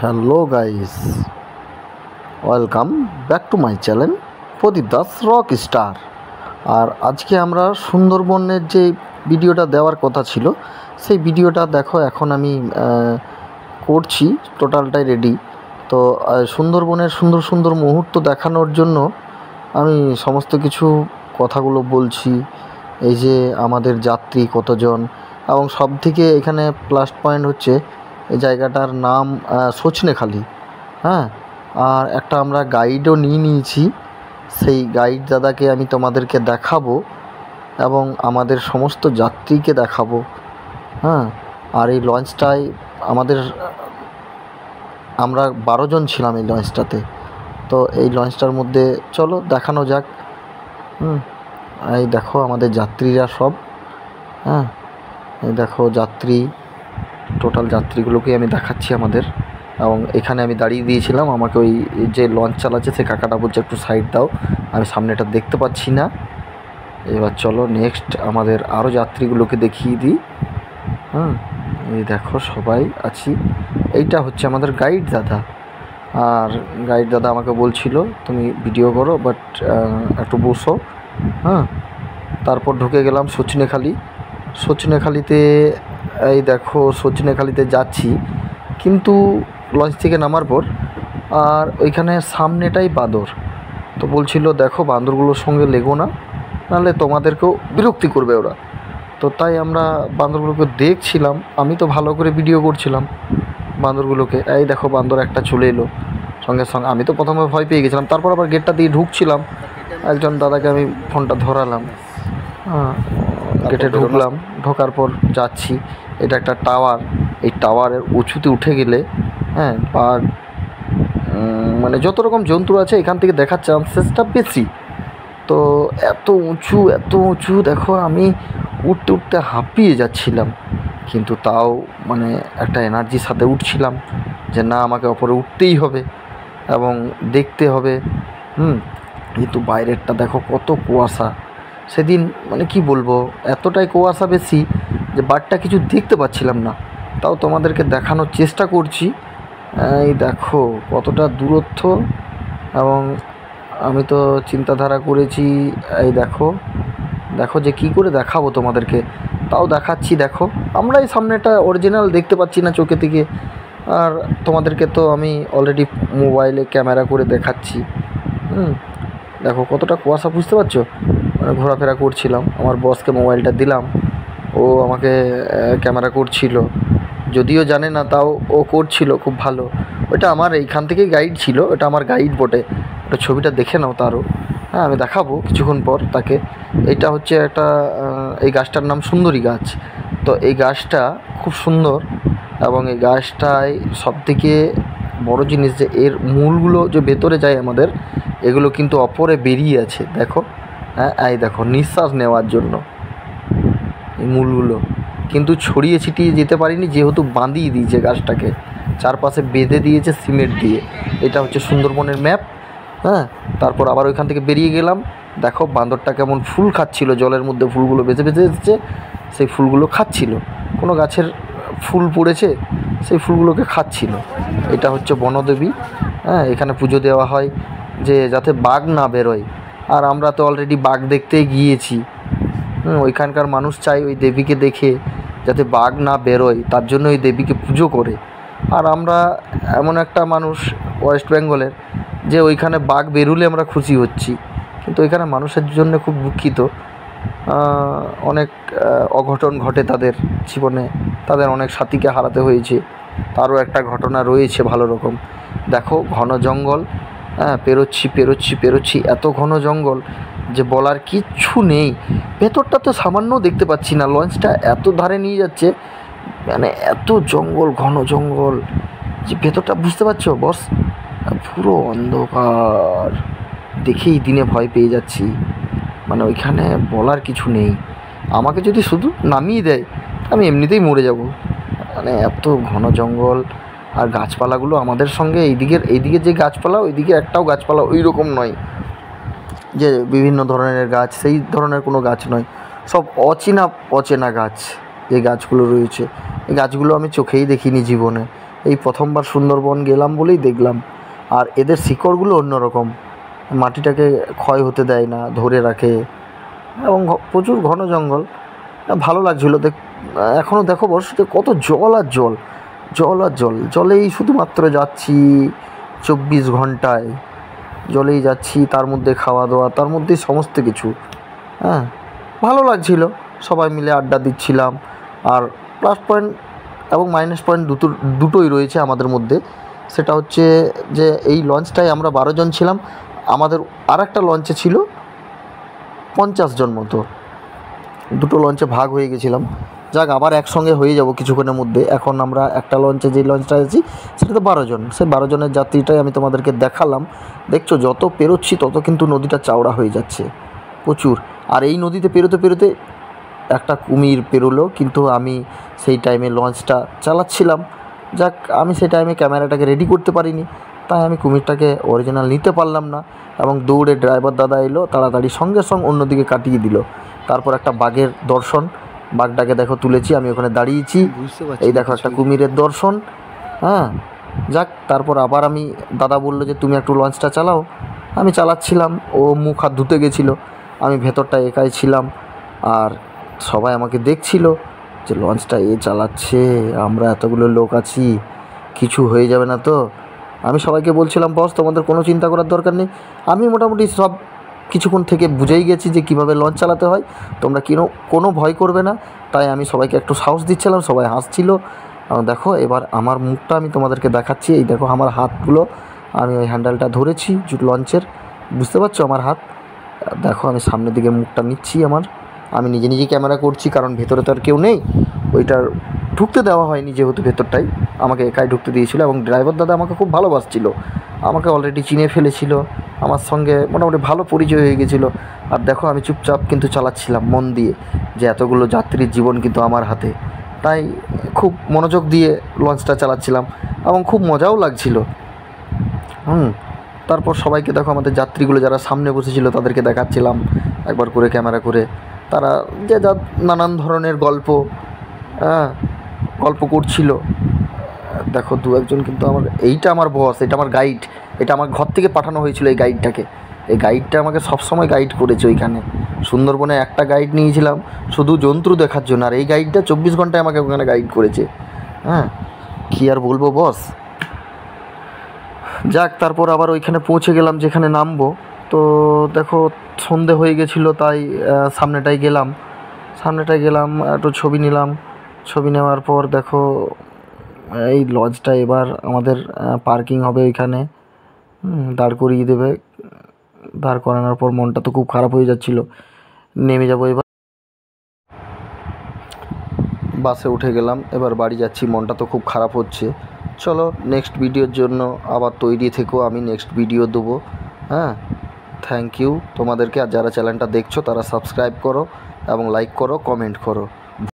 Hello guys, welcome back to my channel Pradip Das rock star. আর আজকে আমরা সুন্দরবনের যে ভিডিওটা দেওয়ার কথা ছিল সেই ভিডিওটা দেখো এখন আমি করছি, টোটালটাই রেডি। তো সুন্দরবনের সুন্দর সুন্দর মুহূর্ত দেখানোর জন্য আমি সমস্ত কিছু কথাগুলো বলছি। এই যে আমাদের যাত্রী কতজন, এবং সব থেকে এখানে প্লাস পয়েন্ট হচ্ছে এই জায়গাটার নাম সজনেখালি। হ্যাঁ, আর একটা আমরা গাইডও নিয়েছি। সেই গাইড দাদাকে আমি তোমাদেরকে দেখাবো এবং আমাদের সমস্ত যাত্রীকে দেখাবো। হ্যাঁ, আর এই লঞ্চটায় আমরা 12 জন ছিলাম এই লঞ্চটাতে। তো এই লঞ্চটার মধ্যে চলো দেখানো যাক। এই দেখো আমাদের যাত্রীরা সব। হ্যাঁ, এই দেখো যাত্রী, টোটাল যাত্রীগুলোকে আমি দেখাচ্ছি আমাদের। এবং এখানে আমি দাঁড়িয়ে দিয়েছিলাম, আমাকে ওই যে লঞ্চ চালাচ্ছে সে কাকাটা বলছে একটু সাইড দাও, আমি সামনেটা দেখতে পাচ্ছি না। এবার চলো নেক্সট আমাদের আরও যাত্রীগুলোকে দেখিয়ে দিই। এই দেখো সবাই আছি। এইটা হচ্ছে আমাদের গাইড দাদা। আর গাইড দাদা আমাকে বলছিল তুমি ভিডিও করো, বাট একটু বসো। তারপর ঢুকে গেলাম সজনেখালিতে। এই দেখো সজনেখালিতে যাচ্ছি, কিন্তু লঞ্চ থেকে নামার পর আর ওইখানে সামনেটাই বাঁদর। তো বলছিল দেখো বাঁদরগুলোর সঙ্গে লেগো না, নাহলে তোমাদেরকেও বিরক্তি করবে ওরা। তো তাই আমরা বাঁদরগুলোকে দেখছিলাম, আমি তো ভালো করে ভিডিও করছিলাম বাঁদরগুলোকে। এই দেখো বাঁদর একটা চলে এলো সঙ্গে সঙ্গে। আমি তো প্রথমে ভয় পেয়ে গেছিলাম, তারপর আবার গেটটা দিয়ে ঢুকছিলাম, একজন দাদাকে আমি ফোনটা ধরালাম। গেটে ঢুকলাম, ঢোকার পর যাচ্ছি। এটা একটা টাওয়ার, এই টাওয়ারের উঁচুতে উঠে গেলে বাঘ মানে যত রকম জন্তু আছে এখান থেকে দেখার চান্সেসটা বেশি। তো এত উঁচু দেখো, আমি উঠতে উঠতে হাঁপিয়ে যাচ্ছিলাম, কিন্তু তাও মানে একটা এনার্জির সাথে উঠছিলাম যে না আমাকে ওপরে উঠতেই হবে এবং দেখতে হবে। কিন্তু বাইরেরটা দেখো কত কুয়াশা সেদিন, মানে কি বলবো, এতটাই কুয়াশা বেশি যে বারটা কিছু দেখতে পাচ্ছিলাম না। তাও তোমাদেরকে দেখানোর চেষ্টা করছি। এই দেখো কতটা দূরত্ব, এবং আমি তো চিন্তাধারা করেছি। এই দেখো যে কি করে দেখাবো তোমাদেরকে, তাও দেখাচ্ছি। দেখো আমরা এই সামনেটা অরিজিনাল দেখতে পাচ্ছি না চোখে থেকে, আর তোমাদেরকে তো আমি অলরেডি মোবাইলে ক্যামেরা করে দেখাচ্ছি। দেখো কতটা কুয়াশা, বুঝতে পারছো? মানে ঘোরাফেরা করছিলাম, আমার বসকে মোবাইলটা দিলাম, ও আমাকে ক্যামেরা করছিল, যদিও জানে না তাও ও করছিল খুব ভালো। ওটা আমার এইখান থেকেই গাইড ছিল, ওটা আমার গাইড বটে। ওটা ছবিটা দেখে নাও তারও। আমি দেখাবো কিছুক্ষণ পর তাকে। এইটা হচ্ছে একটা এই গাছটার নাম সুন্দরী গাছ। তো এই গাছটা খুব সুন্দর, এবং এই গাছটায় সবথেকে বড় জিনিস যে এর মূলগুলো যে ভেতরে যায় আমাদের, এগুলো কিন্তু অপরে বেরিয়ে আছে। দেখো এই দেখো নিঃশ্বাস নেওয়ার জন্য এই মূলগুলো, কিন্তু ছড়িয়ে ছিটিয়ে যেতে পারিনি যেহেতু বাঁধিয়ে দিয়েছে গাছটাকে, চারপাশে বেঁধে দিয়েছে সিমেন্ট দিয়ে। এটা হচ্ছে সুন্দরবনের ম্যাপ। তারপর আবার ওইখান থেকে বেরিয়ে গেলাম। দেখো বাঁদরটা কেমন ফুল খাচ্ছিল, জলের মধ্যে ফুলগুলো বেঁচে এসেছে, সেই ফুলগুলো খাচ্ছিল। কোনো গাছের ফুল পড়েছে সেই ফুলগুলোকে খাচ্ছিল। এটা হচ্ছে বনদেবী। এখানে পুজো দেওয়া হয় যে যাতে বাঘ না বেরোয়। আর আমরা তো অলরেডি বাঘ দেখতেই গিয়েছি। ওইখানকার মানুষ চাই ওই দেবীকে দেখে যাতে বাঘ না বেরোয়, তার জন্য ওই দেবীকে পুজো করে। আর আমরা এমন একটা মানুষ ওয়েস্ট বেঙ্গলের যে ওইখানে বাঘ বেরুলে আমরা খুশি হচ্ছি, কিন্তু ওইখানে মানুষের জন্য খুব দুঃখিত। অনেক অঘটন ঘটে তাদের জীবনে, তাদের অনেক সাথীকে হারাতে হয়েছে। তারও একটা ঘটনা রয়েছে ভালো রকম। দেখো ঘন জঙ্গল, পেরোচ্ছি, এত ঘন জঙ্গল যে বলার কিচ্ছু নেই। ভেতরটা তো সামান্য দেখতে পাচ্ছি না, লঞ্চটা এত ধারে নিয়ে যাচ্ছে, মানে এত জঙ্গল, ঘন জঙ্গল যে ভেতরটা, বুঝতে পারছো বস? পুরো অন্ধকার, দেখেই দিনে ভয় পেয়ে যাচ্ছি। মানে ওইখানে বলার কিছু নেই। আমাকে যদি শুধু নামিয়ে দেয় আমি এমনিতেই মরে যাব। মানে এত ঘন জঙ্গল, আর গাছপালাগুলো আমাদের সঙ্গে এইদিকে যে গাছপালা, ওইদিকে একটাও গাছপালা ওই রকম নয় যে বিভিন্ন ধরনের গাছ, সেই ধরনের কোনো গাছ নয়। সব অচেনা গাছ যে গাছগুলো রয়েছে, এই গাছগুলো আমি চোখেই দেখিনি জীবনে। এই প্রথমবার সুন্দরবন গেলাম বলেই দেখলাম। আর এদের শিকড়গুলো অন্যরকম, মাটিটাকে ক্ষয় হতে দেয় না, ধরে রাখে, এবং প্রচুর ঘন জঙ্গল। ভালো লাগছিলো এখনও দেখো বর্ষতে কত জল আর জল, জল আর জল, জলেই শুধুমাত্র যাচ্ছি 24 ঘন্টায়, জলেই যাচ্ছি, তার মধ্যে খাওয়া দাওয়া, তার মধ্যেই সমস্ত কিছু। হ্যাঁ, ভালো লাগছিল, সবাই মিলে আড্ডা দিচ্ছিলাম। আর প্লাস পয়েন্ট এবং মাইনাস পয়েন্ট দুটোই রয়েছে আমাদের মধ্যে। সেটা হচ্ছে যে এই লঞ্চটায় আমরা 12 জন ছিলাম, আমাদের আর একটা লঞ্চে ছিল 50 জন মতো, দুটো লঞ্চে ভাগ হয়ে গেছিলাম। যাক, আবার একসঙ্গে হয়ে যাব কিছুক্ষণের মধ্যে। এখন আমরা একটা লঞ্চে, যে লঞ্চটা আছি সেটাতে 12 জন, সেই 12 জনের যাত্রীটাই আমি তোমাদেরকে দেখালাম। দেখছো যত পেরোচ্ছি তত কিন্তু নদীটা চওড়া হয়ে যাচ্ছে প্রচুর। আর এই নদীতে পেরোতে পেরোতে একটা কুমির পেরোলো, কিন্তু আমি সেই টাইমে লঞ্চটা চালাচ্ছিলাম। যাক, আমি সেই টাইমে ক্যামেরাটাকে রেডি করতে পারিনি, তাই আমি কুমিরটাকে অরিজিনাল নিতে পারলাম না। এবং দৌড়ে ড্রাইভার দাদা এলো, তাড়াতাড়ি সঙ্গে সঙ্গে অন্যদিকে কাটিয়ে দিল। তারপর একটা বাঘের দর্শন, বাঘটাকে দেখো তুলেছি, আমি ওখানে দাঁড়িয়েছি, এই দেখো একটা কুমিরের দর্শন। হ্যাঁ, যাক, তারপর আবার আমি, দাদা বললো যে তুমি একটু লঞ্চটা চালাও। আমি চালাচ্ছিলাম, ও মুখ হাত ধুতে গেছিলো, আমি ভেতরটা একাই ছিলাম। আর সবাই আমাকে দেখছিল যে লঞ্চটা এ চালাচ্ছে, আমরা এতগুলো লোক আছি, কিছু হয়ে যাবে না তো। আমি সবাইকে বলছিলাম, বস তোমাদের কোনো চিন্তা করার দরকার নেই, আমি মোটামুটি সব কিছুক্ষণ থেকে বুঝেই গেছি যে কীভাবে লঞ্চ চালাতে হয়, তোমরা কোনো ভয় করবে না। তাই আমি সবাইকে একটু সাহস দিচ্ছিলাম, সবাই হাসছিল। দেখো এবার আমার মুখটা আমি তোমাদেরকে দেখাচ্ছি, এই দেখো আমার হাতগুলো, আমি ওই হ্যান্ডেলটা ধরেছি লঞ্চের, বুঝতে পারছো আমার হাত, দেখো আমি সামনের দিকে মুখটা নিচ্ছি আমি নিজে নিজে ক্যামেরা করছি, কারণ ভেতরে তো আর কেউ নেই, ওইটার ঢুকতে দেওয়া হয়নি, যেহেতু ভেতরটাই আমাকে একাই ঢুকতে দিয়েছিল। এবং ড্রাইভার দাদা আমাকে খুব ভালোবাসছিল, আমাকে অলরেডি চিনে ফেলেছিল, আমার সঙ্গে মোটামুটি ভালো পরিচয় হয়ে গেছিলো। আর দেখো আমি চুপচাপ কিন্তু চালাচ্ছিলাম মন দিয়ে, যে এতগুলো যাত্রীর জীবন কিন্তু আমার হাতে, তাই খুব মনোযোগ দিয়ে লঞ্চটা চালাচ্ছিলাম এবং খুব মজাও লাগছিল। তারপর সবাইকে দেখো, আমাদের যাত্রীগুলো যারা সামনে বসেছিল তাদেরকে দেখাচ্ছিলাম একবার করে ক্যামেরা করে, তারা যে যা নানান ধরনের গল্প করছিল। দেখো দু একজন কিন্তু এইটা আমার বস, এটা আমার গাইড, এটা আমার ঘর থেকে পাঠানো হয়েছিল এই গাইডটাকে। এই গাইডটা আমাকে সবসময় গাইড করেছে ওইখানে। সুন্দরবনে একটা গাইড নিয়েছিলাম শুধু জন্তু দেখার জন্য, আর এই গাইডটা 24 ঘন্টায় আমাকে ওখানে গাইড করেছে। কী আর বলবো বস। যাক, তারপর আবার ওইখানে পৌঁছে গেলাম যেখানে নামবো। তো দেখো সন্ধে হয়ে গেছিলো, তাই সামনেটায় গেলাম, একটু ছবি নিলাম। ছবি নেওয়ার পর দেখো এই লঞ্চটা এবার আমাদের পার্কিং হবে ওইখানে, দাঁড় করিয়ে দেবে। দাঁড় করানোর পর মনটা তো খুব খারাপ হয়ে যাচ্ছিলো, নেমে যাবো এবার। বাসে উঠে গেলাম, এবার বাড়ি যাচ্ছি, মনটা তো খুব খারাপ হচ্ছে। চলো নেক্সট ভিডিওর জন্য আবার তৈরি থেকো, আমি নেক্সট ভিডিও দেবো। থ্যাংক ইউ তোমাদেরকে। আর যারা চ্যানেলটা দেখছো তারা সাবস্ক্রাইব করো এবং লাইক করো, কমেন্ট করো।